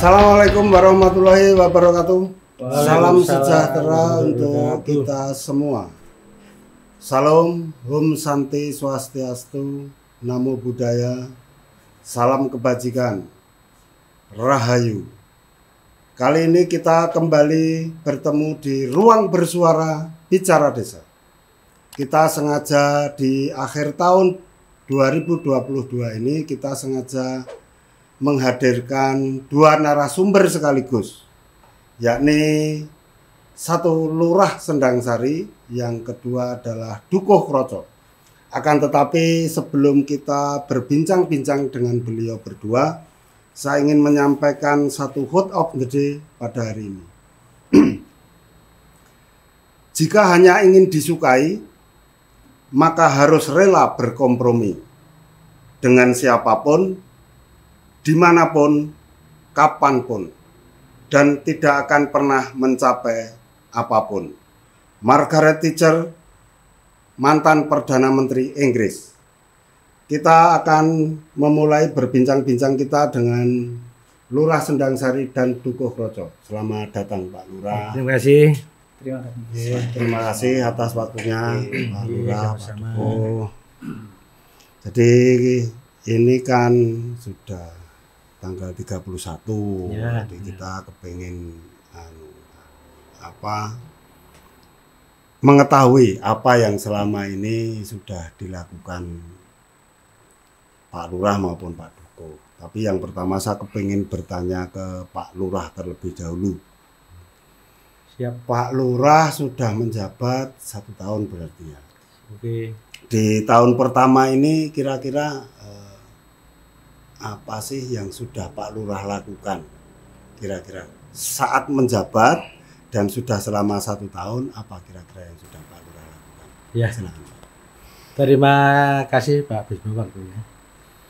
Assalamualaikum warahmatullahi wabarakatuh. Salam sejahtera untuk kita semua. Salam, Om Santi Swastiastu, Namo Buddhaya, salam kebajikan, Rahayu. Kali ini kita kembali bertemu di ruang bersuara Bicara Desa. Kita sengaja di akhir tahun 2022 ini kita sengaja menghadirkan dua narasumber sekaligus, yakni satu Lurah Sendang Sari, yang kedua adalah Dukuh Kroco. Akan tetapi sebelum kita berbincang-bincang dengan beliau berdua, saya ingin menyampaikan satu quote of the day pada hari ini. Jika hanya ingin disukai, maka harus rela berkompromi dengan siapapun, dimanapun, kapanpun, dan tidak akan pernah mencapai apapun. Margaret Thatcher, mantan Perdana Menteri Inggris. Kita akan memulai berbincang-bincang kita dengan Lurah Sendang Sari dan Dukuh Kroco. Selamat datang Pak Lurah. Terima kasih. Terima kasih atas waktunya Pak Lurah, Pak Dukuh. Jadi ini kan sudah tanggal 31, ya, jadi kita kepengen mengetahui apa yang selama ini sudah dilakukan Pak Lurah maupun Pak Dukuh. Tapi yang pertama saya kepengen bertanya ke Pak Lurah terlebih dahulu. Siap. Pak Lurah sudah menjabat 1 tahun berarti ya. Oke. Di tahun pertama ini kira-kira apa sih yang sudah Pak Lurah lakukan kira-kira saat menjabat dan sudah selama 1 tahun, apa kira-kira yang sudah Pak Lurah lakukan? Ya. Silakan. Terima kasih Pak Bisma waktunya.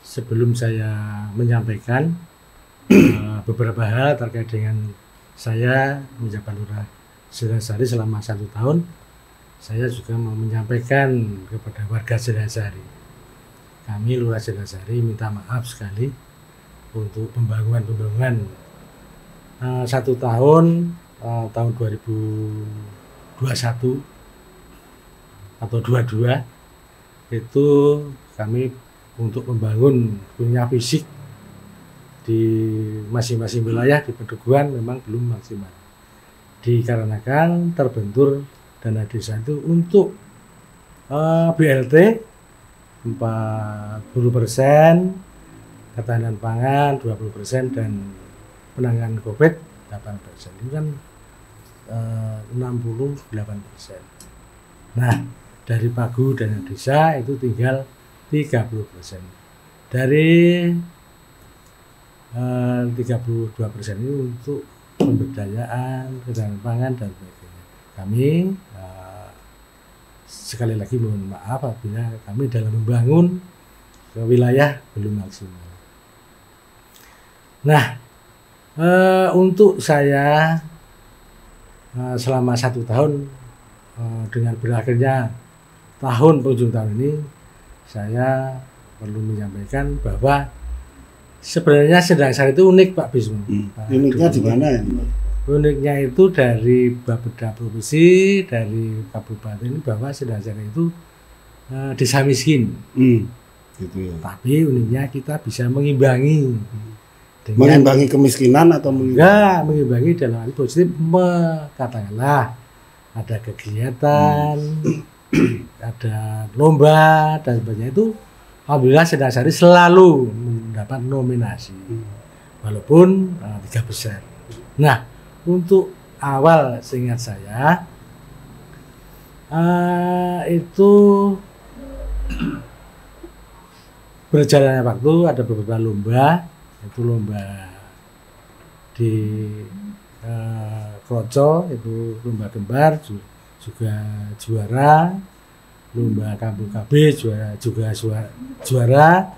Sebelum saya menyampaikan beberapa hal terkait dengan saya menjabat Lurah Sendang Sari selama 1 tahun, saya juga mau menyampaikan kepada warga Sendang Sari. Kami Lurah Sendang Sari minta maaf sekali untuk pembangunan 1 tahun, tahun 2021 atau 22 itu kami untuk membangun punya fisik di masing-masing wilayah di Pedeguan memang belum maksimal, dikarenakan terbentur dana desa itu untuk BLT 40%, ketahanan pangan 20%, dan penanganan COVID 8%. Itu kan 68%. Nah, dari pagu dana desa itu tinggal 30%. Dari 32% ini untuk pemberdayaan, ketahanan pangan dan sebagainya. Kami sekali lagi mohon maaf apabila kami dalam membangun wilayah belum maksimal. Nah, untuk saya selama 1 tahun dengan berakhirnya penghujung tahun ini, saya perlu menyampaikan bahwa sebenarnya Sendang Sari itu unik Pak Bisma. Uniknya di mana ya? Uniknya itu dari Bapeda Provinsi, dari Kabupaten ini, bahwa Sendang Sari itu desa miskin. Gitu ya. Tapi uniknya kita bisa mengimbangi. Mengimbangi kemiskinan atau mengimbangi dalam arti positif, katakanlah ada kegiatan, ada lomba dan sebagainya, itu alhamdulillah Sendang Sari selalu mendapat nominasi, walaupun 3 besar. Nah, untuk awal seingat saya itu berjalannya waktu ada beberapa lomba, itu lomba di Kroco, itu lomba gambar juga juara, lomba kampung KB juga juara,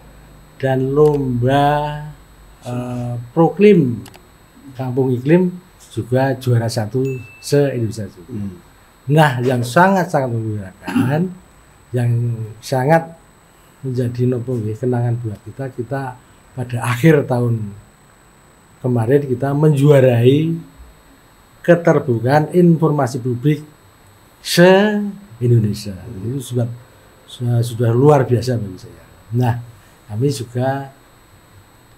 dan lomba proklim kampung iklim juga juara 1 se-Indonesia juga. Nah, yang sangat-sangat membanggakan, yang sangat menjadi kenangan buat kita pada akhir tahun kemarin kita menjuarai keterbukaan informasi publik se-Indonesia. Itu sudah luar biasa bagi saya. Nah, kami juga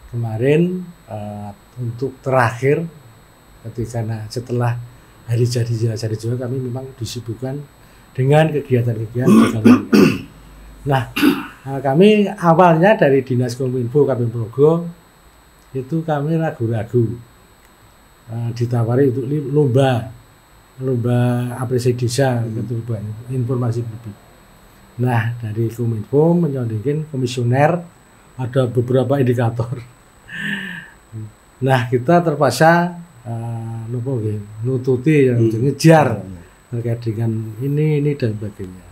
kemarin untuk terakhir ketika setelah hari jadi juga kami memang disibukkan dengan kegiatan-kegiatan. Nah, kami awalnya dari Dinas Kominfo Kabupaten Progo itu kami ragu-ragu ditawari untuk lomba apresiasi desa keterbukaan informasi publik. Nah, dari Kominfo menyodingkan komisioner ada beberapa indikator. Nah, kita terpaksa nututi ngejar terkait dengan ini dan sebagainya.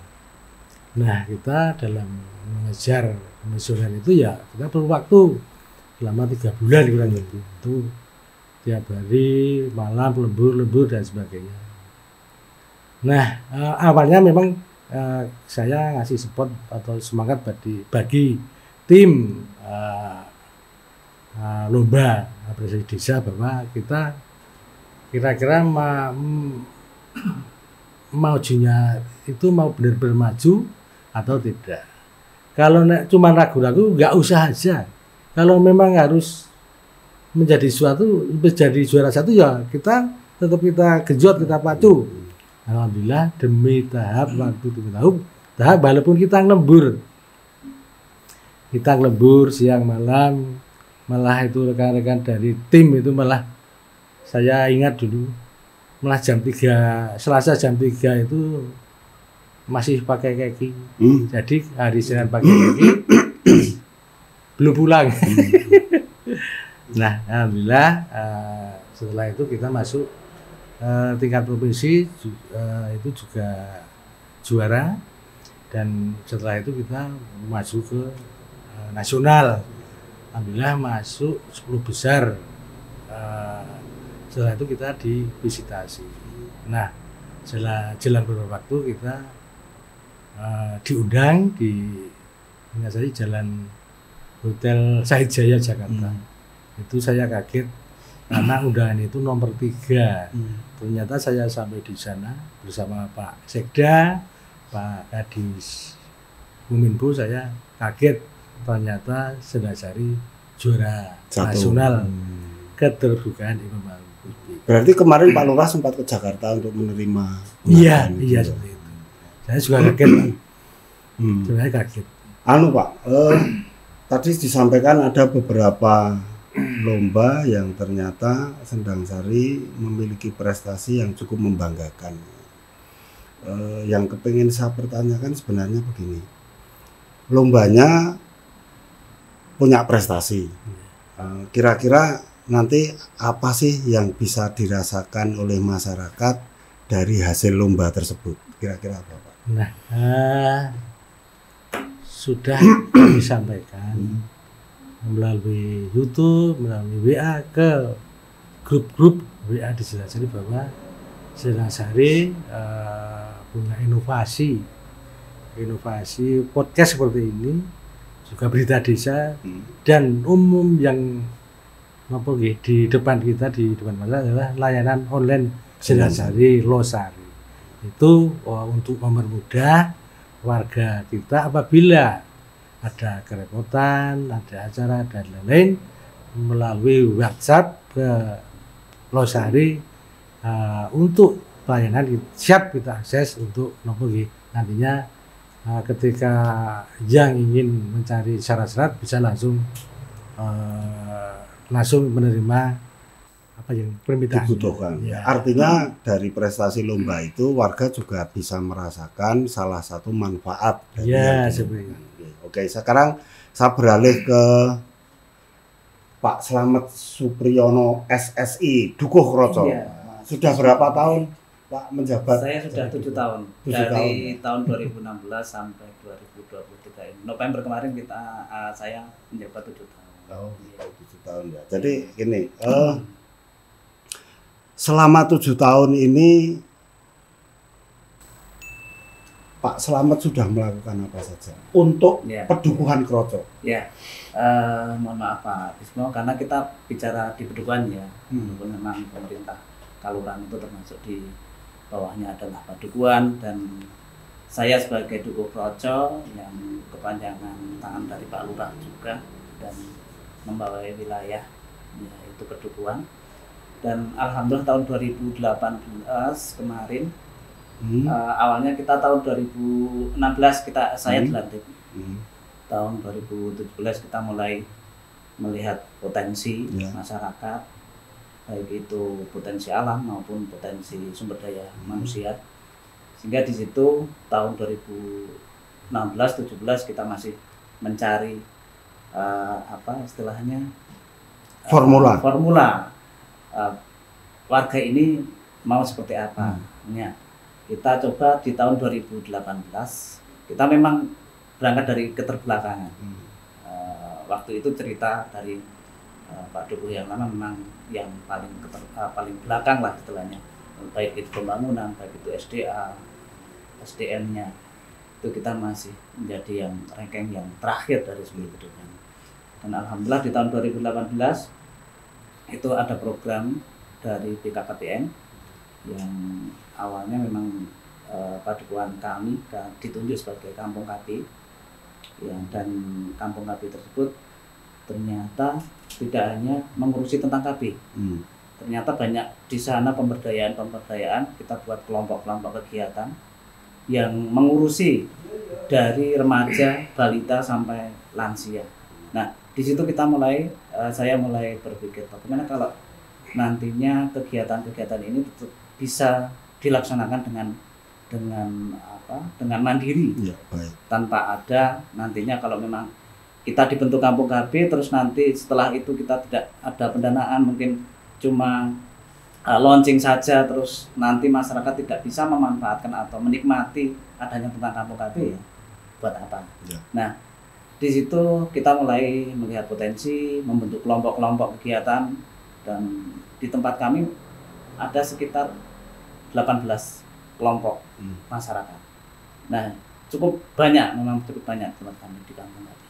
Nah, kita dalam mengejar komisioner itu ya kita perlu waktu selama 3 bulan kurang lebih. Itu tiap hari, malam, lembur dan sebagainya. Nah, awalnya memang saya ngasih support atau semangat bagi tim lomba apresiasi desa bahwa kita kira-kira majunya itu mau benar-benar maju atau tidak. Kalau cuma ragu-ragu nggak usah aja. Kalau memang harus menjadi juara satu ya kita tetap genjot, kita pacu. Alhamdulillah demi tahap walaupun kita lembur siang malam, malah itu rekan-rekan dari tim itu malah saya ingat dulu malah jam 3 Selasa jam 3 itu masih pakai kaki. Jadi hari Senin pakai kaki belum pulang. Nah, alhamdulillah setelah itu kita masuk tingkat provinsi itu juga juara, dan setelah itu kita maju ke nasional. Alhamdulillah masuk 10 besar. Setelah itu kita divisitasi. Nah, jelang beberapa waktu kita diundang di Jalan Hotel Syahid Jaya Jakarta. Itu saya kaget karena undangan itu nomor 3. Ternyata saya sampai di sana bersama Pak Sekda, Pak Kadis Kominfo, saya kaget ternyata Sendasari juara nasional keterbukaan informasi publik. Berarti kemarin Pak Lurah sempat ke Jakarta untuk menerima. Iya seperti itu. Saya juga kaget. Saya kaget. Pak, tadi disampaikan ada beberapa lomba yang ternyata Sendangsari memiliki prestasi yang cukup membanggakan. Yang kepingin saya pertanyakan sebenarnya begini, lombanya punya prestasi, kira-kira nanti apa sih yang bisa dirasakan oleh masyarakat dari hasil lomba tersebut, kira-kira apa Pak? Nah, sudah disampaikan melalui YouTube, melalui WA ke grup-grup WA di Sendangsari bahwa Sendangsari punya inovasi podcast seperti ini, juga berita desa, dan umum yang di depan kita, di depan mata adalah layanan online Sendangsari Losari. Itu untuk mempermudah warga kita apabila ada kerepotan, ada acara dan lain-lain, melalui WhatsApp ke Losari untuk pelayanan siap kita akses untuk nantinya ketika yang ingin mencari syarat-syarat bisa langsung menerima apa yang permintaan dibutuhkan. Ya. Artinya dari prestasi lomba itu warga juga bisa merasakan salah satu manfaat dari sebenarnya. Oke, sekarang saya beralih ke Pak Slamet Supriyono SSI Dukuh Roco. Sudah berapa tahun Pak menjabat? Saya sudah 7 tahun. Dari tahun 2016 sampai 2023 ini. November kemarin saya menjabat 7 tahun. 7 tahun ya. Jadi gini, selama 7 tahun ini Pak Slamet sudah melakukan apa saja untuk Pedukuhan Kroco? Ya, mohon maaf Pak Bismo, karena kita bicara di Pedukuhan ya, walaupun memang pemerintah Kalurahan itu termasuk di bawahnya adalah Padukuhan, dan saya sebagai Dukuh Kroco yang kepanjangan tangan dari Pak Lurah juga, dan membawa wilayah yaitu Pedukuhan. Dan alhamdulillah tahun 2018 kemarin, awalnya kita tahun 2016 saya dilantik. Tahun 2017 kita mulai melihat potensi masyarakat, baik itu potensi alam maupun potensi sumber daya manusia. Sehingga di situ tahun 2016-17 kita masih mencari apa istilahnya formula warga ini mau seperti apa. Kita coba di tahun 2018, kita memang berangkat dari keterbelakangan. Waktu itu cerita dari Pak Dukuh yang lama memang yang paling belakang lah istilahnya, baik itu pembangunan, baik itu SDM-nya, itu kita masih menjadi yang ranking yang terakhir dari 10 Pedukuhan. Dan alhamdulillah di tahun 2018 itu ada program dari BKKBN yang awalnya memang Padukuhan kami ditunjuk sebagai Kampung KB, dan Kampung KB tersebut ternyata tidak hanya mengurusi tentang KB, ternyata banyak di sana pemberdayaan, kita buat kelompok-kelompok kegiatan yang mengurusi dari remaja, balita sampai lansia. Nah, di situ kita saya mulai berpikir bagaimana kalau nantinya kegiatan-kegiatan ini bisa dilaksanakan dengan mandiri, tanpa ada nantinya kalau memang kita dibentuk Kampung KB terus nanti setelah itu kita tidak ada pendanaan, mungkin cuma launching saja, terus nanti masyarakat tidak bisa memanfaatkan atau menikmati adanya tentang Kampung KB, buat apa? Nah, di situ kita mulai melihat potensi, membentuk kelompok-kelompok kegiatan, dan di tempat kami ada sekitar 18 kelompok masyarakat. Nah, memang cukup banyak tempat kami di Kampung KB.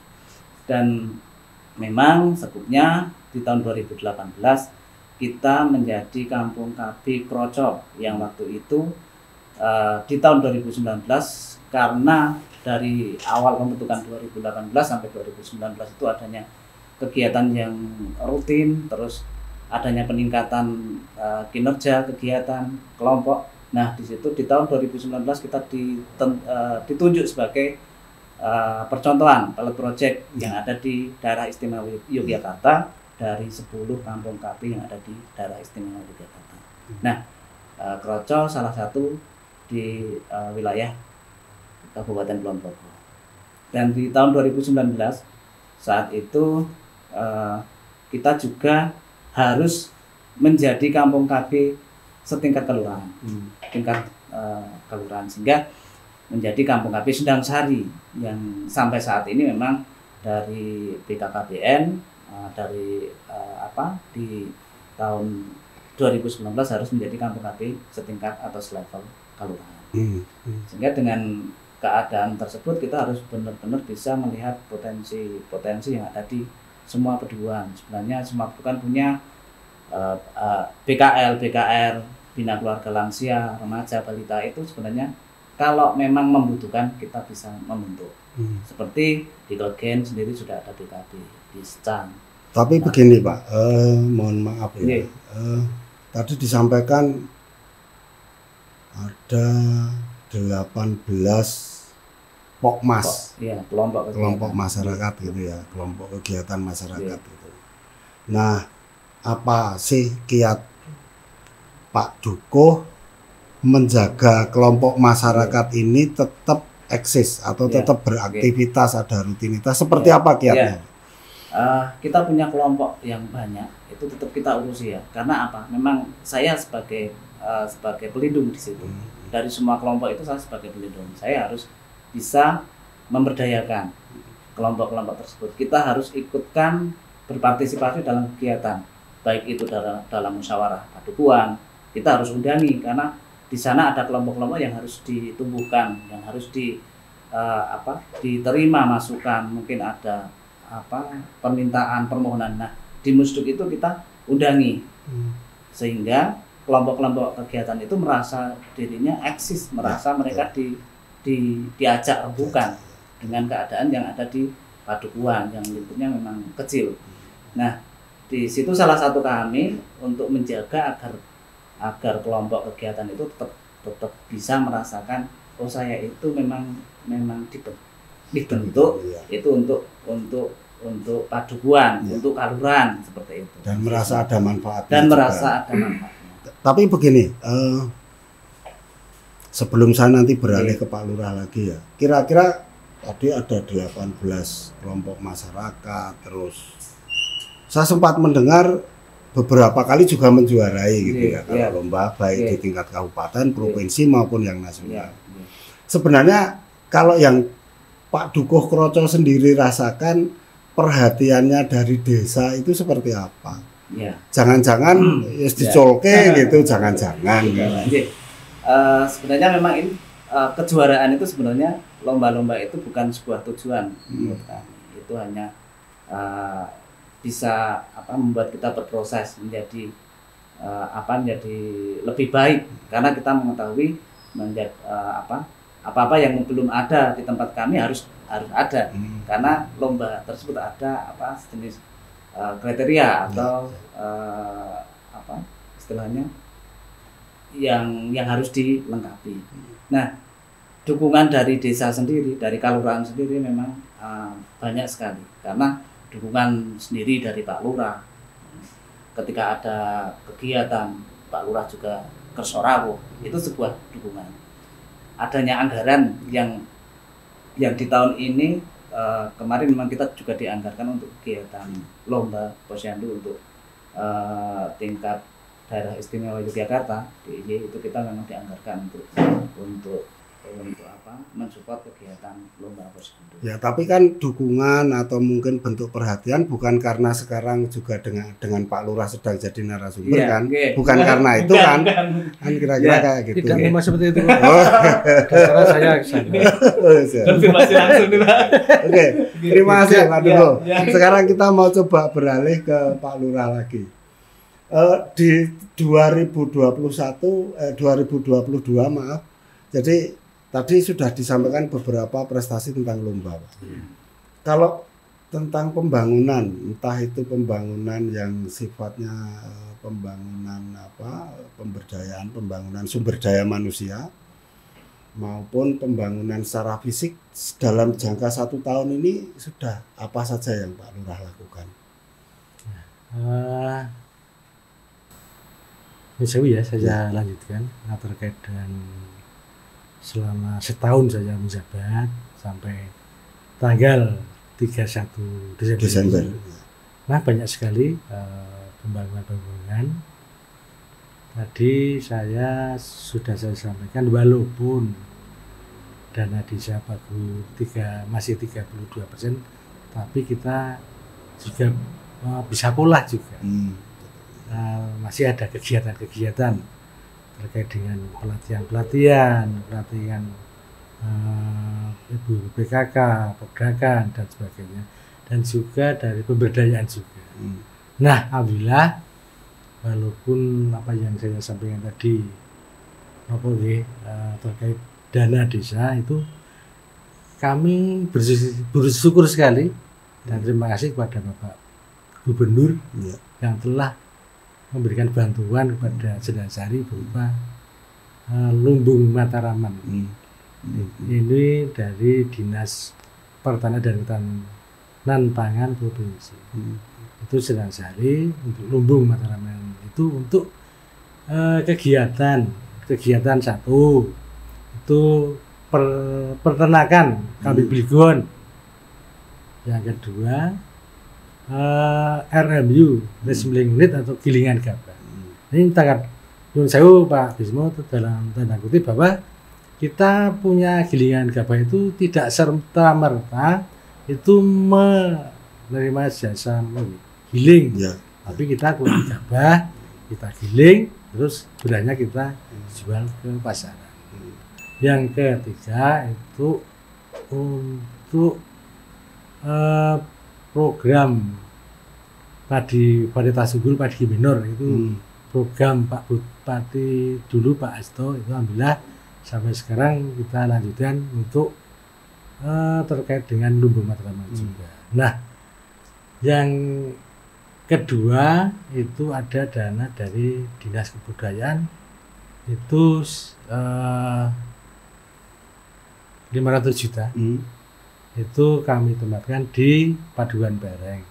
Dan memang sebutnya di tahun 2018 kita menjadi Kampung KB Kroco yang waktu itu di tahun 2019, karena dari awal pembentukan 2018 sampai 2019 itu adanya kegiatan yang rutin, terus adanya peningkatan kinerja kegiatan kelompok. Nah, di situ di tahun 2019 kita ditunjuk sebagai percontohan pilot project yang ada di daerah istimewa Yogyakarta dari 10 Kampung KB yang ada di daerah istimewa Yogyakarta. Nah, Kroco salah satu di wilayah Kabupaten Kulon Progo. Dan di tahun 2019 saat itu kita juga harus menjadi Kampung KB setingkat kelurahan, tingkat kelurahan, sehingga menjadi Kampung KB Sendang Sari yang sampai saat ini memang dari BKKBN di tahun 2019 harus menjadi Kampung KB setingkat atau selevel kelurahan. Sehingga dengan keadaan tersebut kita harus benar-benar bisa melihat potensi yang ada di semua pedukuhan. Sebenarnya semua pedukuhan punya BKL, BKR, Bina Keluarga Lansia, Remaja, Balita, itu sebenarnya kalau memang membutuhkan kita bisa membentuk. Seperti di Kogen sendiri sudah ada BKB, di Secang. Tapi begini Pak, mohon maaf ya, tadi disampaikan ada 18 Pokmas, kelompok masyarakat gitu ya, kelompok kegiatan masyarakat gitu. Nah, apa sih kiat Pak Dukuh menjaga kelompok masyarakat ini tetap eksis atau tetap beraktivitas, ada rutinitas, seperti apa kiatnya? Kita punya kelompok yang banyak, itu tetap kita urusi ya. Karena apa? Memang saya sebagai pelindung di situ. Dari semua kelompok itu saya sebagai pelindung. Saya harus bisa memberdayakan kelompok-kelompok tersebut. Kita harus ikutkan berpartisipasi dalam kegiatan, baik itu dalam musyawarah padukuhan. Kita harus undangi, karena di sana ada kelompok-kelompok yang harus ditumbuhkan, yang harus diterima masukan, mungkin ada permintaan, permohonan. Nah, di Musduk itu kita undangi, sehingga kelompok-kelompok kegiatan itu merasa dirinya eksis, merasa mereka diajak rembukan dengan keadaan yang ada di Padukuhan yang lingkupnya memang kecil. Nah, di situ salah satu kami untuk menjaga agar kelompok kegiatan itu tetap bisa merasakan, oh saya itu memang dibentuk itu untuk Padukuhan, untuk Kalurahan seperti itu. Dan merasa ada manfaatnya. Dan merasa ada manfaatnya. Tapi begini, sebelum saya nanti beralih ke Pak Lurah lagi ya, kira-kira tadi ada 18 kelompok masyarakat, terus saya sempat mendengar beberapa kali juga menjuarai gitu ya, kalau lomba baik di tingkat kabupaten, provinsi maupun yang nasional. Sebenarnya kalau yang Pak Dukuh Kroco sendiri rasakan, perhatiannya dari desa itu seperti apa? Jangan-jangan dicolke gitu, jangan-jangan. Sebenarnya memang ini kejuaraan itu sebenarnya lomba-lomba itu bukan sebuah tujuan menurut kami. Itu hanya bisa membuat kita berproses menjadi menjadi lebih baik, karena kita mengetahui apa-apa yang belum ada di tempat kami harus ada, karena lomba tersebut ada sejenis kriteria atau istilahnya yang harus dilengkapi. Nah, dukungan dari desa sendiri, dari Kalurahan sendiri memang banyak sekali, karena dukungan sendiri dari Pak Lurah. Ketika ada kegiatan, Pak Lurah juga kersorawuh, itu sebuah dukungan. Adanya anggaran yang di tahun ini kemarin memang kita juga dianggarkan untuk kegiatan lomba posyandu untuk tingkat daerah istimewa Yogyakarta, DIY, itu kita memang dianggarkan untuk mensupport kegiatan lomba posyandu. Ya, tapi kan dukungan atau mungkin bentuk perhatian bukan karena sekarang juga dengan Pak Lurah sedang jadi narasumber kan? Bukan karena itu kan? Kan kira-kira kayak gitu. Tidak memang seperti itu. Karena saya konfirmasi langsung nih, Pak. Oke, terima kasih Pak Dukuh. Sekarang kita mau coba beralih ke Pak Lurah lagi. Di 2022 maaf. Jadi tadi sudah disampaikan beberapa prestasi tentang lomba, Pak. Kalau tentang pembangunan, entah itu pembangunan yang sifatnya pembangunan pemberdayaan, pembangunan sumber daya manusia, maupun pembangunan secara fisik dalam jangka 1 tahun ini sudah apa saja yang Pak Lurah lakukan? Ya, saya lanjutkan terkait dengan selama setahun saya menjabat sampai tanggal 31 Desember. Nah, banyak sekali pembangunan. Tadi sudah saya sampaikan, walaupun dana desa Pagu masih 32%, tapi kita juga bisa pola juga. Masih ada kegiatan-kegiatan terkait dengan pelatihan ibu PKK, pergerakan dan sebagainya, dan juga dari pemberdayaan juga. Nah, alhamdulillah, walaupun apa yang saya sampaikan tadi terkait dana desa itu, kami bersyukur sekali dan terima kasih kepada Bapak Gubernur yang telah memberikan bantuan kepada Jelasari berupa lumbung Mataraman. Ini dari Dinas Pertanian dan Ketahanan Pangan Provinsi. Itu Jelasari untuk lumbung Mataraman itu untuk kegiatan satu itu peternakan kambing Bligon. Yang kedua RMU, Resembling Unit atau gilingan gabah. Ini tangkap Nyun Sewu Pak Bismo dalam tanda kutip bahwa kita punya gilingan gabah itu tidak serta-merta itu menerima jasa giling, tapi kita kulit gabah, kita giling, terus berasnya kita jual ke pasaran. Yang ketiga itu untuk program padi varietas unggul padi minor itu program Pak Bupati dulu Pak Asto itu alhamdulillah sampai sekarang kita lanjutkan untuk terkait dengan Lumbu Matraman juga. Nah, yang kedua itu ada dana dari Dinas Kebudayaan itu 500 juta. Itu kami tempatkan di Paduan Pereng.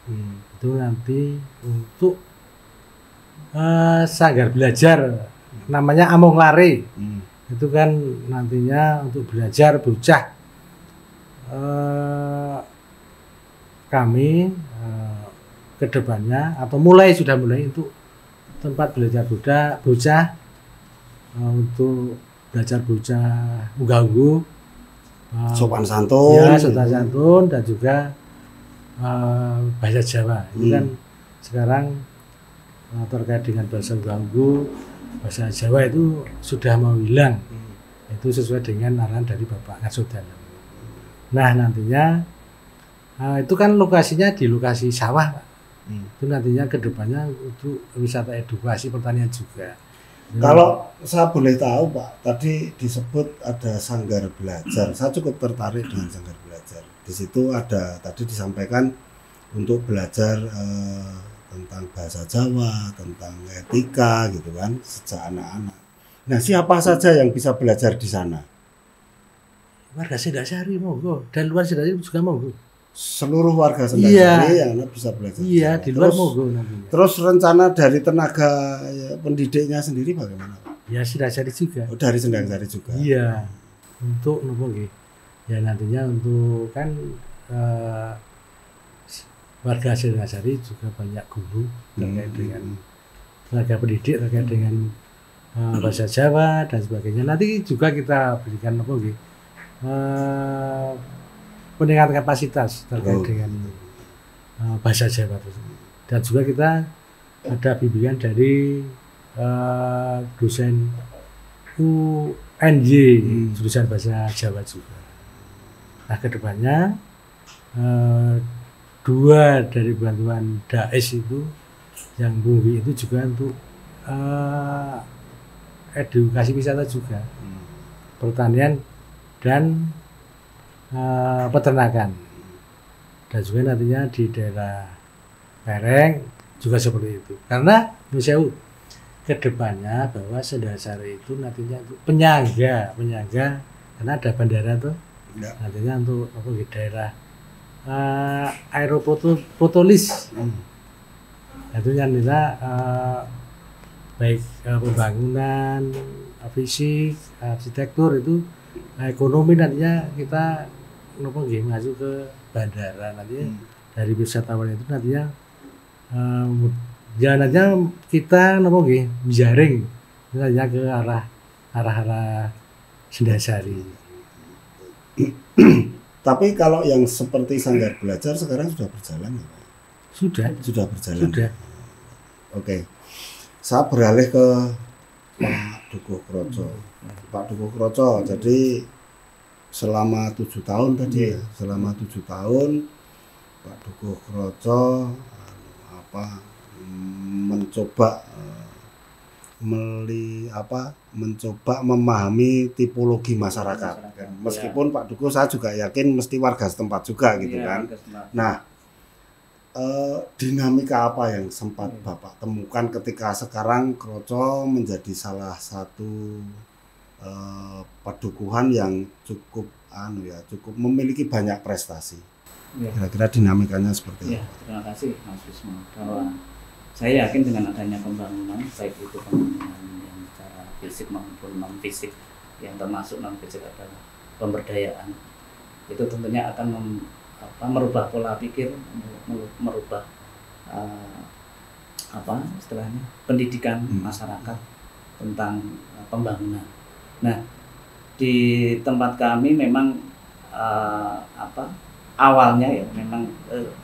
Itu nanti untuk sanggar belajar namanya Among Lare. Itu kan nantinya untuk belajar bocah kami kedepannya atau sudah mulai untuk tempat belajar bocah untuk belajar bocah unggah-ungguh sopan santun, ya sopan santun dan juga bahasa Jawa. Itu kan sekarang terkait dengan bahasa unggah-ungguh, bahasa Jawa itu sudah mau hilang. Itu sesuai dengan arahan dari Bapak Ngasodan. Nah nantinya itu kan lokasinya di lokasi sawah, Pak. Itu nantinya kedepannya untuk wisata edukasi pertanian juga. Kalau saya boleh tahu Pak, tadi disebut ada sanggar belajar. Saya cukup tertarik dengan sanggar belajar. Di situ ada tadi disampaikan untuk belajar tentang bahasa Jawa, tentang etika gitu kan sejak anak-anak. Nah siapa saja yang bisa belajar di sana? Warga Sendasari monggo dan luar Sendasari juga monggo. Seluruh warga Sendasari yang bisa belajar. Iya, di luar monggo nantinya. Terus rencana dari tenaga pendidiknya sendiri bagaimana? Ya Sendasari juga. Oh, dari Sendasari juga. Iya. Untuk nopo nggih. Ya nantinya untuk kan warga Sendasari juga banyak guru terkait dengan tenaga pendidik terkait dengan bahasa Jawa dan sebagainya. Nanti juga kita berikan nopo nggih. Peningkatan kapasitas terkait dengan bahasa Jawa tersebut. Dan juga kita ada bimbingan dari dosen UNY, jurusan bahasa Jawa juga. Nah kedepannya 2 dari bantuan DAES itu yang bumi itu juga untuk edukasi wisata juga, pertanian dan peternakan. Dan juga nantinya di daerah Pereng juga seperti itu. Karena misalnya kedepannya bahwa Sendasari itu nantinya untuk penyangga karena ada bandara tuh ya. Nantinya untuk apa di daerah aeropotolis. Itu nantinya baik pembangunan, fisik, arsitektur itu ekonomi nantinya kita masuk ke bandara nantinya dari wisatawan itu nantinya nantinya kita jaring nantinya ke arah Sendasari. Tapi kalau yang seperti sanggar belajar sekarang sudah berjalan ya Pak? Sudah berjalan. Sudah. Oke. Saya beralih ke Pak Dukuh Kroco. Pak Dukuh Kroco, jadi selama 7 tahun tadi ya, selama 7 tahun Pak Dukuh Kroco mencoba memahami tipologi masyarakat. Meskipun Pak Dukuh saya juga yakin mesti warga setempat juga gitu kan. Nah, dinamika apa yang sempat Bapak temukan ketika sekarang Kroco menjadi salah satu padukuhan yang cukup memiliki banyak prestasi. Kira-kira dinamikanya seperti apa? Terima kasih Mas Wisma. Bahwa saya yakin dengan adanya pembangunan, baik itu pembangunan yang secara fisik maupun non fisik, yang termasuk non fisik adalah pemberdayaan, itu tentunya akan merubah pola pikir, merubah pendidikan masyarakat tentang pembangunan. Nah, di tempat kami memang awalnya ya memang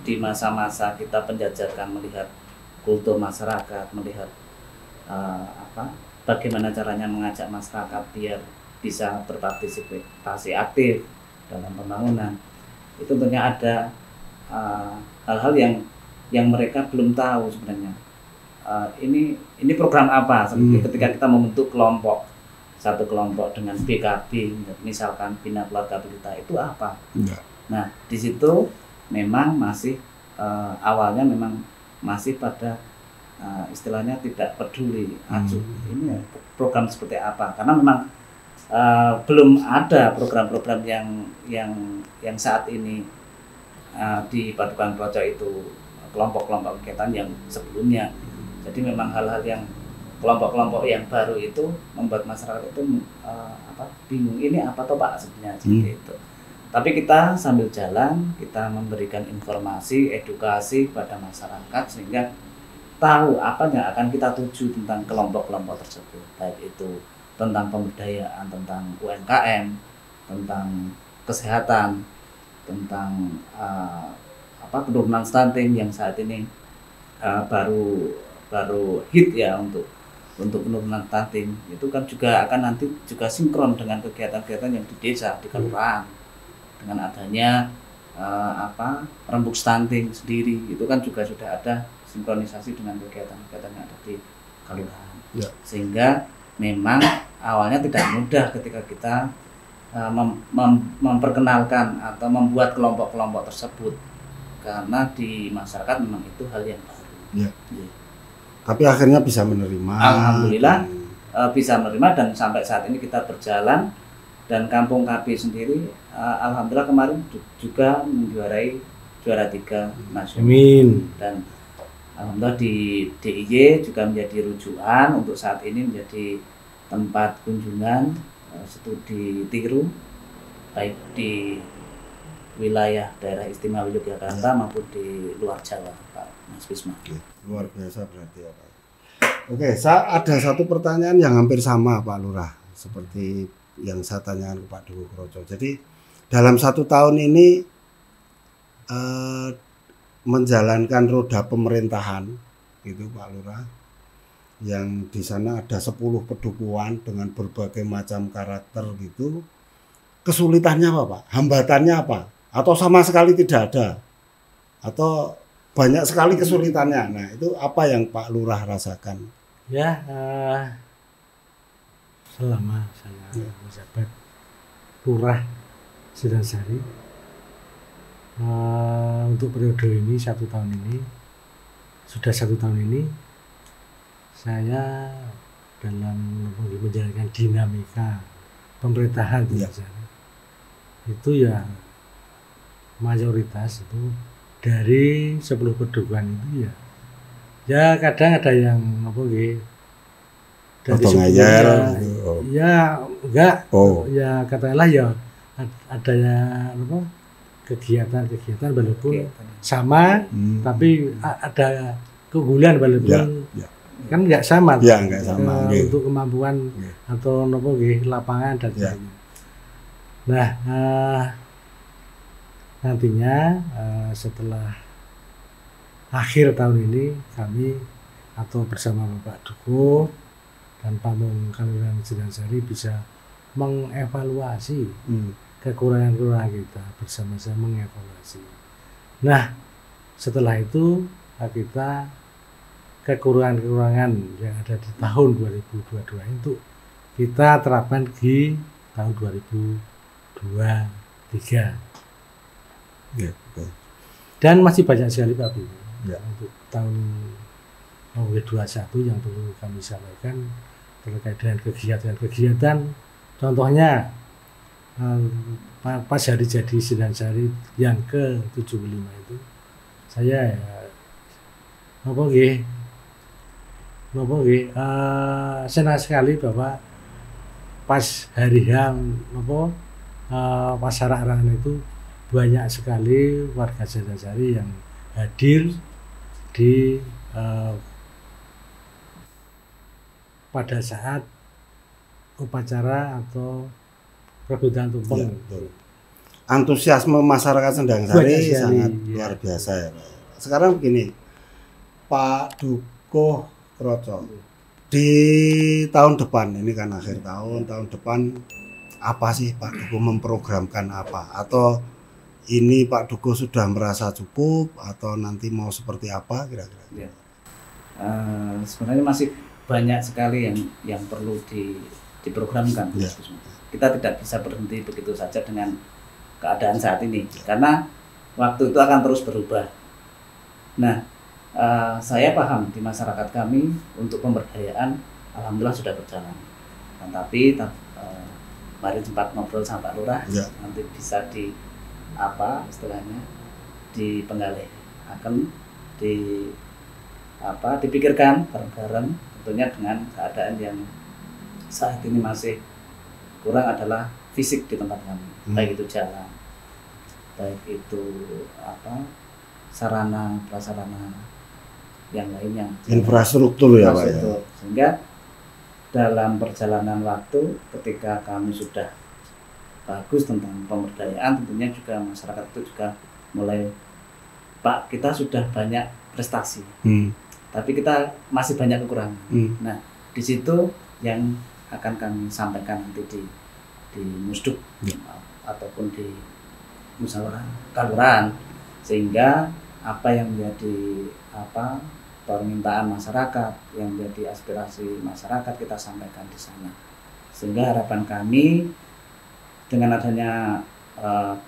di masa-masa kita penjajakan melihat kultur masyarakat, melihat bagaimana caranya mengajak masyarakat biar bisa berpartisipasi aktif dalam pembangunan. Itu tentunya ada hal-hal yang mereka belum tahu sebenarnya. Ini program apa? Ketika kita membentuk kelompok, satu kelompok dengan BKB, misalkan Bina Keluarga Pelita, itu apa? Nah, di situ memang masih awalnya memang masih pada istilahnya tidak peduli acuh ini program seperti apa, karena memang belum ada program-program yang saat ini di Padukan Kroco itu kelompok-kelompok kegiatan yang sebelumnya. Jadi memang hal-hal yang kelompok-kelompok yang baru itu membuat masyarakat itu bingung, ini apa toh Pak sebenarnya seperti itu. Tapi kita sambil jalan kita memberikan informasi, edukasi kepada masyarakat sehingga tahu apa yang akan kita tuju tentang kelompok-kelompok tersebut, baik itu tentang pemberdayaan, tentang UMKM, tentang kesehatan, tentang penurunan stunting yang saat ini baru hit ya untuk penurunan stunting. Itu kan juga akan nanti juga sinkron dengan kegiatan-kegiatan yang di desa, di kelurahan, dengan adanya rembuk stunting sendiri, itu kan juga sudah ada sinkronisasi dengan kegiatan-kegiatan yang ada di kelurahan. Sehingga memang awalnya tidak mudah ketika kita memperkenalkan atau membuat kelompok-kelompok tersebut, karena di masyarakat memang itu hal yang baru. Tapi akhirnya bisa menerima. Alhamdulillah bisa menerima, dan sampai saat ini kita berjalan, dan Kampung KB sendiri alhamdulillah kemarin juga menjuarai juara 3 nasional. Amin. Dan alhamdulillah di DIY juga menjadi rujukan untuk saat ini, menjadi tempat kunjungan studi tiru baik di wilayah daerah istimewa Yogyakarta maupun di luar Jawa, Pak Mas Bisma. Luar biasa berarti ya Pak. Oke, ada satu pertanyaan yang hampir sama Pak Lurah seperti yang saya tanyakan ke Pak Dukuh Kroco. Jadi dalam 1 tahun ini menjalankan roda pemerintahan gitu Pak Lurah, yang di sana ada 10 pedukuhan dengan berbagai macam karakter gitu, kesulitannya apa Pak? Hambatannya apa? Atau sama sekali tidak ada? Atau banyak sekali kesulitannya? Nah itu apa yang Pak Lurah rasakan? Ya, selama saya menjabat Lurah Sindansari, untuk periode ini 1 tahun ini, sudah 1 tahun ini saya dalam menjalankan dinamika pemerintahan itu ya mayoritas itu dari 10 pedukuhan itu ya kadang ada yang dari sebelumnya ya enggak ya katakanlah ya adanya kegiatan-kegiatan walaupun sama tapi ada keunggulan walaupun kan nggak sama, untuk kemampuan atau lapangan dan sebagainya. Nah nantinya setelah akhir tahun ini kami atau bersama Bapak Dukuh dan Pamong Kelurahan Sindansari bisa mengevaluasi kekurangan-kekurangan kita, bersama-sama mengevaluasi. Nah setelah itu kita kekurangan-kekurangan yang ada di tahun 2022 itu kita terapkan di tahun 2023. Dan masih banyak sekali Pak Bu. Untuk tahun 2021 yang perlu kami sampaikan terkait dengan kegiatan-kegiatan. Contohnya pas hari jadi Sindansari yang ke-75 itu saya senang sekali bahwa pas hari yang pas arak-arakan itu banyak sekali warga Sindansari yang hadir di pada saat upacara atau perebutan tumpeng. Antusiasme masyarakat Sindansari sangat luar biasa ya Pak. Sekarang begini, Pak Dukuh Kroco, Di tahun depan, ini kan akhir tahun depan apa sih Pak Duko memprogramkan apa? Atau ini Pak Duko sudah merasa cukup atau nanti mau seperti apa kira-kira? Ya. Sebenarnya masih banyak sekali yang perlu diprogramkan. Ya. Kita tidak bisa berhenti begitu saja dengan keadaan saat ini, karena waktu itu akan terus berubah. Nah, saya paham di masyarakat kami untuk pemberdayaan alhamdulillah sudah berjalan. Tapi kemarin sempat ngobrol sama Pak Lurah, Ya. nanti bisa istilahnya dipenggalihkan, dipikirkan bareng-bareng, tentunya dengan keadaan yang saat ini masih kurang adalah fisik di tempat kami, baik itu jalan, baik itu sarana prasarana yang lainnya, Infrastruktur ya Pak ya. Sehingga dalam perjalanan waktu ketika kami sudah bagus tentang pemberdayaan, tentunya juga masyarakat itu juga mulai, Pak, kita sudah banyak prestasi, tapi kita masih banyak kekurangan. Nah, di situ yang akan kami sampaikan nanti di musduk ataupun di musyawarah kelurahan, sehingga apa yang menjadi permintaan masyarakat, yang menjadi aspirasi masyarakat kita sampaikan di sana. Sehingga harapan kami dengan adanya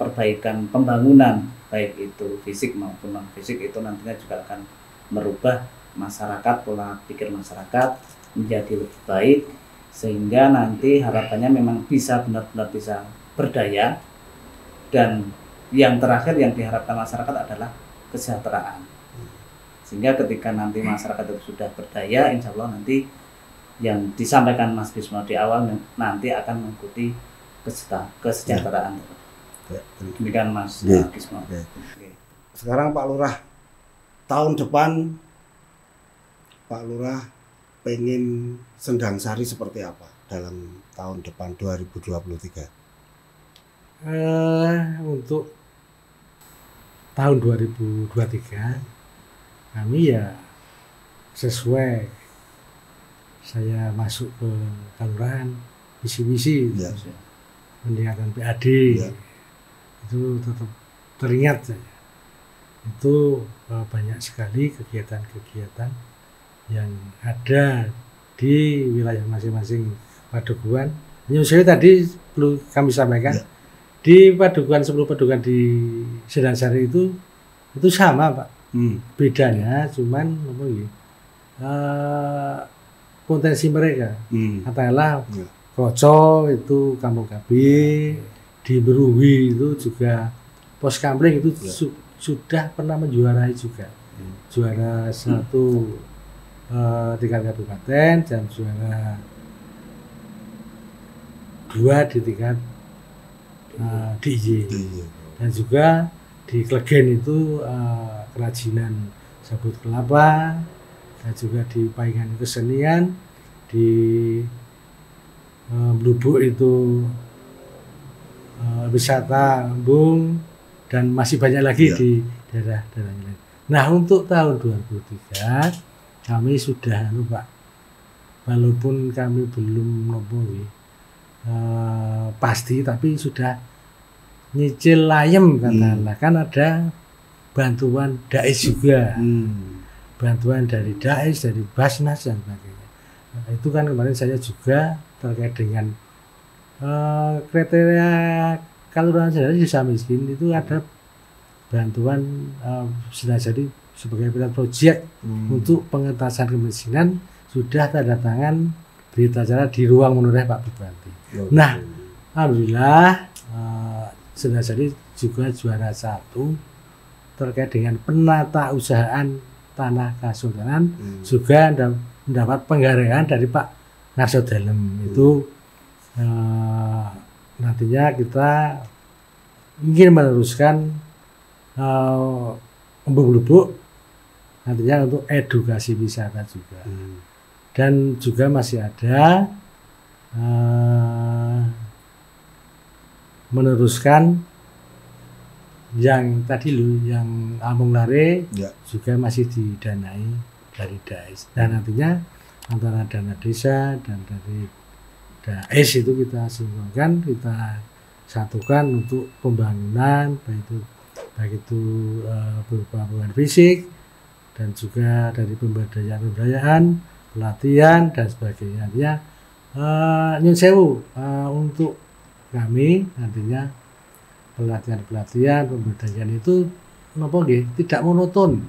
perbaikan pembangunan baik itu fisik maupun non fisik, itu nantinya juga akan merubah masyarakat, pola pikir masyarakat menjadi lebih baik, sehingga nanti harapannya memang bisa benar-benar bisa berdaya. Dan yang terakhir yang diharapkan masyarakat adalah kesejahteraan, sehingga ketika nanti masyarakat itu sudah berdaya, insya Allah nanti yang disampaikan Mas Bismo di awal nanti akan mengikuti kesejahteraan. Demikian Mas Bismo. Sekarang Pak Lurah, tahun depan Pak Lurah pengen Sendang Sari seperti apa dalam tahun depan 2023? Untuk tahun 2023 kami ya sesuai saya masuk ke kelurahan, misi-misi, meningkatkan PAD, itu tetap teringat saya. Itu banyak sekali kegiatan-kegiatan yang ada di wilayah masing-masing padukuhan. Saya tadi perlu kami sampaikan, di padukuhan 10 padukuhan di Sendang Sari itu sama Pak. Bedanya cuman potensi mereka. Katakanlah Koco itu Kampung KB, di Beruwi itu juga Pos Kampling itu sudah pernah menjuarai juga. Juara 1 tingkat kabupaten dan juara 2 di tingkat DIY. Dan juga di Klegen itu kerajinan sabut kelapa, dan juga di paingan kesenian, di Blubuk itu wisata embung, dan masih banyak lagi di daerah-daerah lain. Nah, untuk tahun 2023 kami sudah Pak, walaupun kami belum pasti, tapi sudah nyicil layem katakanlah. Kan ada bantuan DAIS juga, bantuan dari DAIS, dari Basnas dan sebagainya. Nah, itu kan kemarin saya juga terkait dengan kriteria kelurahan Sendang Desa Miskin, itu ada bantuan Sendang Sari sebagai pilot proyek untuk pengentasan kemiskinan, sudah tanda tangan berita acara di ruang menoreh Pak Bupati. Nah, alhamdulillah Sendang Sari juga juara 1 terkait dengan penata usahaan tanah Kasultanan, juga mendapat penghargaan dari Pak Narso Dalem. Itu nantinya kita ingin meneruskan embung Blubuk nantinya untuk edukasi wisata juga. Dan juga masih ada meneruskan yang tadi yang Ambung Lare juga masih didanai dari DAIS. Dan nantinya antara dana desa dan dari DAS itu kita sinkronkan, kita satukan untuk pembangunan, baik itu berupa pembangunan fisik dan juga dari pemberdayaan, pelatihan dan sebagainya. Artinya nyun sewu untuk kami nantinya pelatihan pemberdayaan itu napa nggih tidak monoton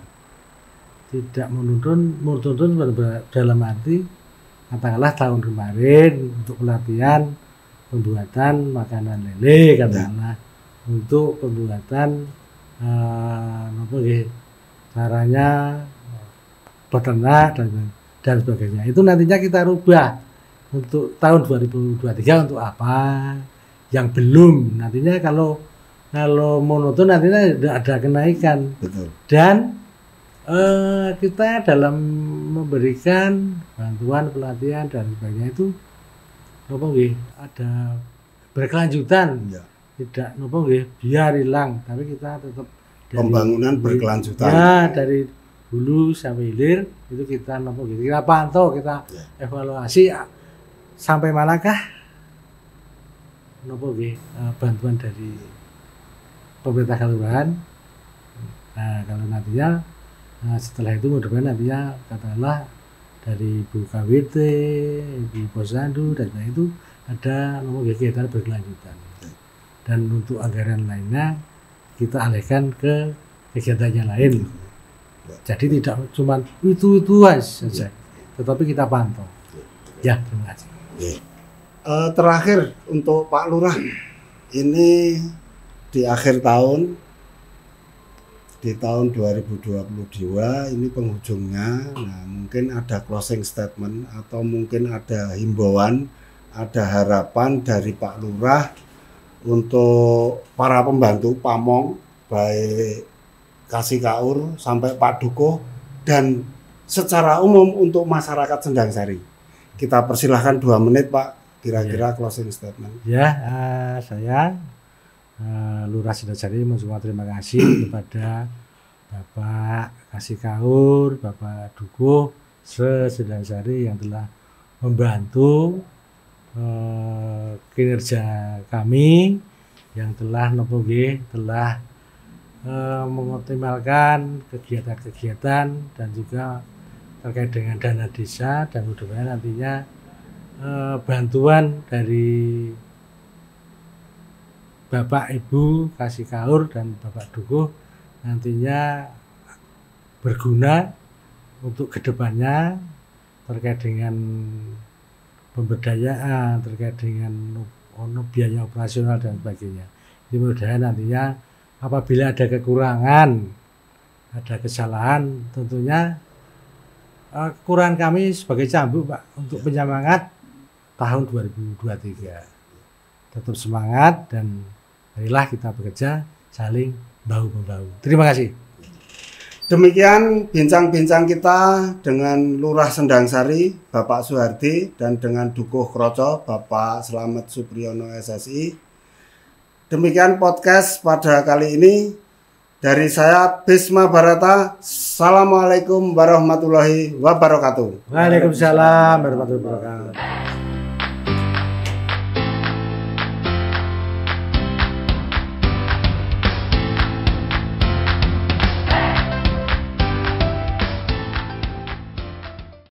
dalam arti katakanlah tahun kemarin untuk pelatihan pembuatan makanan lele katakanlah untuk pembuatan caranya peternak dan sebagainya. Itu nantinya kita rubah untuk tahun 2023 untuk apa yang belum. Nantinya kalau monoton nantinya ada kenaikan. Betul. Dan kita dalam memberikan bantuan pelatihan dan sebagainya itu ada berkelanjutan. Ya. Tidak biar hilang, tapi kita tetap pembangunan berkelanjutan. Ya, dari hulu sampai hilir itu kita kita pantau, kita evaluasi sampai manakah bantuan dari pemerintah kelurahan. Nah, kalau nantinya setelah itu mudah-mudahan nantinya katakanlah dari Bu KWT, Ibu Posyandu dan sebagainya itu ada kegiatan berkelanjutan. Dan untuk anggaran lainnya kita alihkan ke kegiatan yang lain. Jadi tidak cuma itu saja, tetapi kita pantau. Ya, terima kasih. Terakhir untuk Pak Lurah, ini di akhir tahun, di tahun 2022 ini penghujungnya. Nah, mungkin ada closing statement atau mungkin ada himbauan, ada harapan dari Pak Lurah untuk para pembantu Pamong, baik Kasih Kaur sampai Pak Dukuh, dan secara umum untuk masyarakat Sendang Sari. Kita persilahkan 2 menit Pak, kira-kira closing statement. Ya, saya Lurah Sendang Sari mengucapkan terima kasih kepada Bapak Kasih Kaur, Bapak Dukuh se-Sendang Sari yang telah membantu kinerja kami, yang telah mengoptimalkan kegiatan-kegiatan dan juga terkait dengan dana desa, dan mudah-mudahan nantinya bantuan dari Bapak Ibu Kasih Kaur dan Bapak Dukuh nantinya berguna untuk kedepannya terkait dengan pemberdayaan, terkait dengan biaya operasional dan sebagainya. Jadi mudah-mudahan nantinya apabila ada kekurangan, ada kesalahan, tentunya kekurangan kami sebagai cambuk Pak untuk penyemangat tahun 2023. Tetap semangat dan marilah kita bekerja saling bahu-membahu. Terima kasih. Demikian bincang-bincang kita dengan Lurah Sendang Sari, Bapak Suhardi, dan dengan Dukuh Kroco, Bapak Slamet Supriyono SSI. Demikian podcast pada kali ini. Dari saya Bisma Barata. Assalamualaikum warahmatullahi wabarakatuh. Waalaikumsalam warahmatullahi wabarakatuh.